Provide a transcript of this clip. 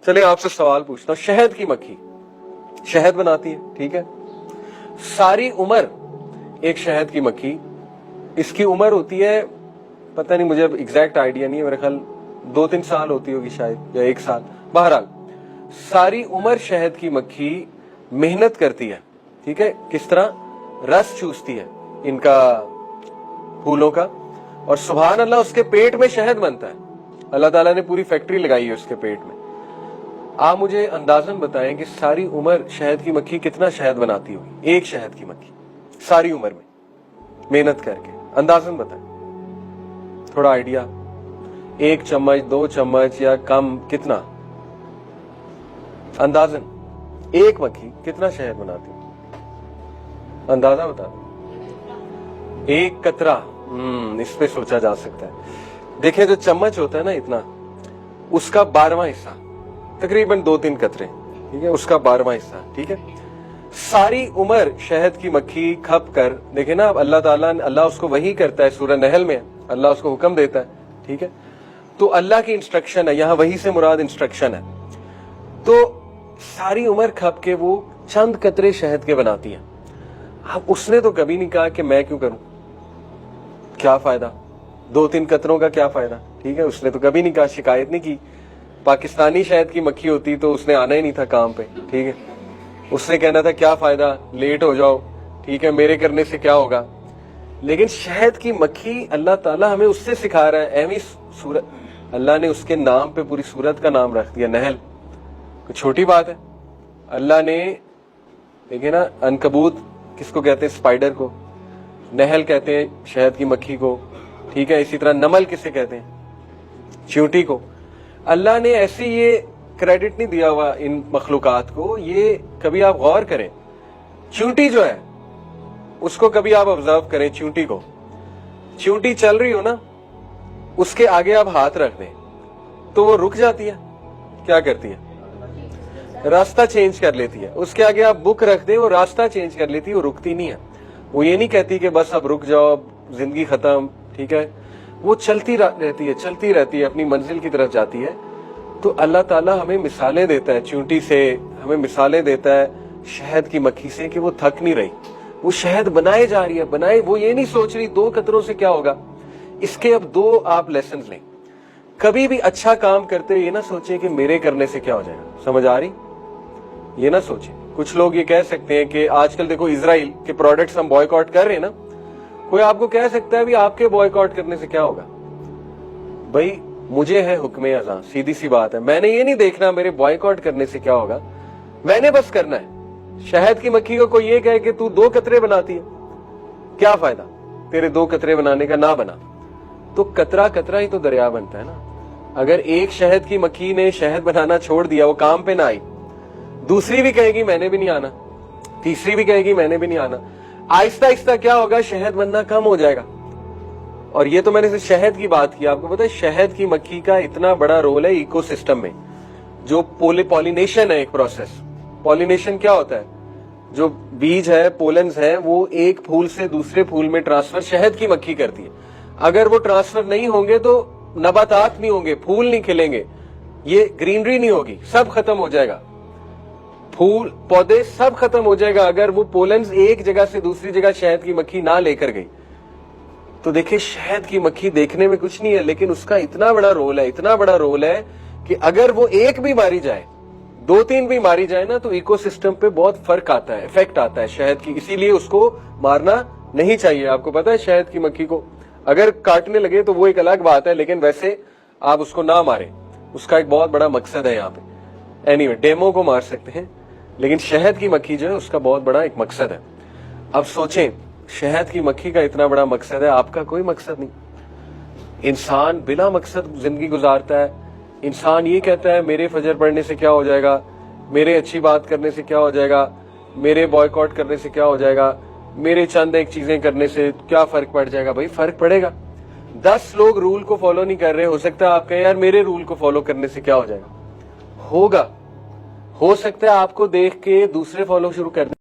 چلے آپ سے سوال پوچھتا ہوں. شہد کی مکھی شہد بناتی ہے, ٹھیک ہے. ساری عمر ایک شہد کی مکھی, اس کی عمر ہوتی ہے, پتہ نہیں مجھے ایگزیکٹ آئیڈیا نہیں ہے, میرے خیال 2-3 سال ہوتی ہوگی شاید, یا 1 سال. بہرحال ساری عمر شہد کی مکھی محنت کرتی ہے, ٹھیک ہے. کس طرح؟ رس چوستی ہے ان کا پھولوں کا, اور سبحان اللہ اس کے پیٹ میں شہد بنتا ہے. اللہ تعالیٰ نے پوری فیکٹری لگائی ہے اس کے پیٹ میں. آپ مجھے اندازاً بتائیں کہ ساری عمر شہد کی مکھی کتنا شہد بناتی ہوگی؟ ایک شہد کی مکھی ساری عمر میں محنت کر کے, اندازاً بتائیں, تھوڑا آئیڈیا. 1 چمچ 2 چمچ یا کم, کتنا اندازاً ایک مکھی کتنا شہد بناتی ہے؟ اندازہ بتا دیں. 1 قطرہ, اس پہ سوچا جا سکتا ہے. دیکھیں جو چمچ ہوتا ہے نا اتنا, اس کا 12واں حصہ, تقریباً 2-3 قطرے, ٹھیک ہے, اس کا 12واں حصہ, ٹھیک ہے. ساری عمر شہد کی مکھی کھپ کر, دیکھیں نا اب اللہ تعالیٰ, اللہ اس کو وحی کرتا ہے, سورہ نحل میں اللہ اس کو حکم دیتا ہے, ٹھیک ہے. تو اللہ کی انسٹرکشن ہے, یہاں وحی سے مراد انسٹرکشن ہے. تو ساری عمر کھپ کے وہ چند قطرے شہد کے بناتی ہے. اب اس نے تو کبھی نہیں کہا کہ میں کیوں کروں, کیا فائدہ, 2-3 قطروں کا کیا فائدہ, ٹھیک ہے. اس نے تو کبھی نہیں کہا, شکایت نہیں کی. پاکستانی شہد کی مکھی ہوتی تو اس نے آنا ہی نہیں تھا کام پہ, ٹھیک ہے. اس نے کہنا تھا کیا فائدہ, لیٹ ہو جاؤ, ٹھیک ہے, میرے کرنے سے کیا ہوگا. لیکن شہد کی مکھی اللہ تعالیٰ ہمیں اس سے سکھا رہا ہے. ایویں سورت, اللہ نے اس کے نام پہ پوری سورت کا نام رکھ دیا, نحل. کوئی چھوٹی بات ہے؟ اللہ نے, دیکھیں نا, عنکبوت کس کو کہتے ہیں؟ اسپائڈر کو. نحل کہتے ہیں شہد کی مکھی کو, ٹھیک ہے. اسی طرح نمل کسے کہتے ہیں؟ چیونٹی کو. اللہ نے ایسے یہ کریڈٹ نہیں دیا ہوا ان مخلوقات کو. یہ کبھی آپ غور کریں, چیونٹی جو ہے اس کو کبھی آپ آبزرو کریں, چیونٹی کو. چیونٹی چل رہی ہو نا, اس کے آگے آپ ہاتھ رکھ دیں تو وہ رک جاتی ہے. کیا کرتی ہے؟ راستہ چینج کر لیتی ہے. اس کے آگے آپ بک رکھ دیں, وہ راستہ چینج کر لیتی ہے, وہ رکتی نہیں ہے. وہ یہ نہیں کہتی کہ بس اب رک جاؤ, زندگی ختم, ٹھیک ہے. وہ چلتی رہتی ہے, اپنی منزل کی طرف جاتی ہے. تو اللہ تعالیٰ ہمیں مثالیں دیتا ہے چیونٹی سے, ہمیں مثالیں دیتا ہے شہد کی مکھی سے کہ وہ تھک نہیں رہی, وہ شہد بنائے جا رہی ہے, وہ یہ نہیں سوچ رہی 2 قطروں سے کیا ہوگا. اس کے اب 2 آپ لیسنز لیں. کبھی بھی اچھا کام کرتے یہ نہ سوچیں کہ میرے کرنے سے کیا ہو جائے گا, سمجھ آ رہی؟ یہ نہ سوچیں. کچھ لوگ یہ کہہ سکتے ہیں کہ آج کل دیکھو اسرائیل کے پروڈکٹس ہم بوائیکاٹ کر رہے ہیں نا, کوئی آپ کو کہہ سکتا ہے بھی آپ کے بوائیکاٹ کرنے سے کیا ہوگا. بھائی مجھے ہے حکم اذاں, سیدھی سی بات ہے. میں نے یہ نہیں دیکھنا میرے بوائیکاٹ کرنے سے کیا ہوگا, میں نے بس کرنا ہے. شہد کی مکھی کو کوئی یہ کہے کہ تو 2 قطرے بناتی ہے, کیا فائدہ تیرے 2 قطرے بنانے کا, نہ بنا. تو قطرہ قطرہ ہی تو دریا بنتا ہے نا. اگر ایک شہد کی مکھی نے شہد بنانا چھوڑ دیا, وہ کام پہ نہ آئی, دوسری بھی کہے گی میں نے بھی نہیں آنا, تیسری بھی کہے گی میں نے بھی نہیں آنا. آہستہ آہستہ کیا ہوگا, شہد بننا کم ہو جائے گا. اور یہ تو میں نے شہد کی بات کی. آپ کو پتا ہے شہد کی مکھی کا اتنا بڑا رول ہے ایکو سسٹم میں, جو پولینیشن ہے ایک پروسیس. پولینیشن کیا ہوتا ہے؟ جو بیج ہے, پولنز ہے, وہ ایک پھول سے دوسرے پھول میں ٹرانسفر شہد کی مکھی کرتی ہے. اگر وہ ٹرانسفر نہیں ہوں گے تو نباتات نہیں ہوں گے, پھول نہیں کھلیں گے, یہ گرینری نہیں ہوگی, سب ختم ہو جائے گا. پھول پودے سب ختم ہو جائے گا اگر وہ پولنز ایک جگہ سے دوسری جگہ شہد کی مکھی نہ لے کر گئی. تو دیکھیں شہد کی مکھی دیکھنے میں کچھ نہیں ہے, لیکن اس کا اتنا بڑا رول ہے کہ اگر وہ ایک بھی ماری جائے, 2-3 بھی ماری جائے نا, تو ایکو سسٹم پہ بہت فرق آتا ہے, افیکٹ آتا ہے شہد کی. اسی لیے اس کو مارنا نہیں چاہیے. آپ کو پتا ہے شہد کی مکھی کو اگر کاٹنے لگے تو وہ ایک الگ بات ہے, لیکن ویسے آپ اس کو نہ ماریں, اس کا ایک بہت بڑا مقصد ہے یہاں پہ. اینیوے ڈیمو کو مار سکتے ہیں, لیکن شہد کی مکھی جو ہے اس کا بہت بڑا ایک مقصد ہے. اب سوچیں, شہد کی مکھی کا اتنا بڑا مقصد ہے, آپ کا کوئی مقصد نہیں. انسان بلا مقصد زندگی گزارتا ہے. انسان یہ کہتا ہے میرے فجر پڑھنے سے کیا ہو جائے گا, میرے اچھی بات کرنے سے کیا ہو جائے گا, میرے بوائیکاٹ کرنے سے کیا ہو جائے گا, میرے چند ایک چیزیں کرنے سے کیا فرق پڑ جائے گا. بھائی فرق پڑے گا. 10 لوگ رول کو فالو نہیں کر رہے, ہو سکتا ہے آپ کہیں یار میرے رول کو فالو کرنے سے کیا ہو جائے گا. ہوگا, ہو سکتا ہے آپ کو دیکھ کے دوسرے فالو شروع کر دیں.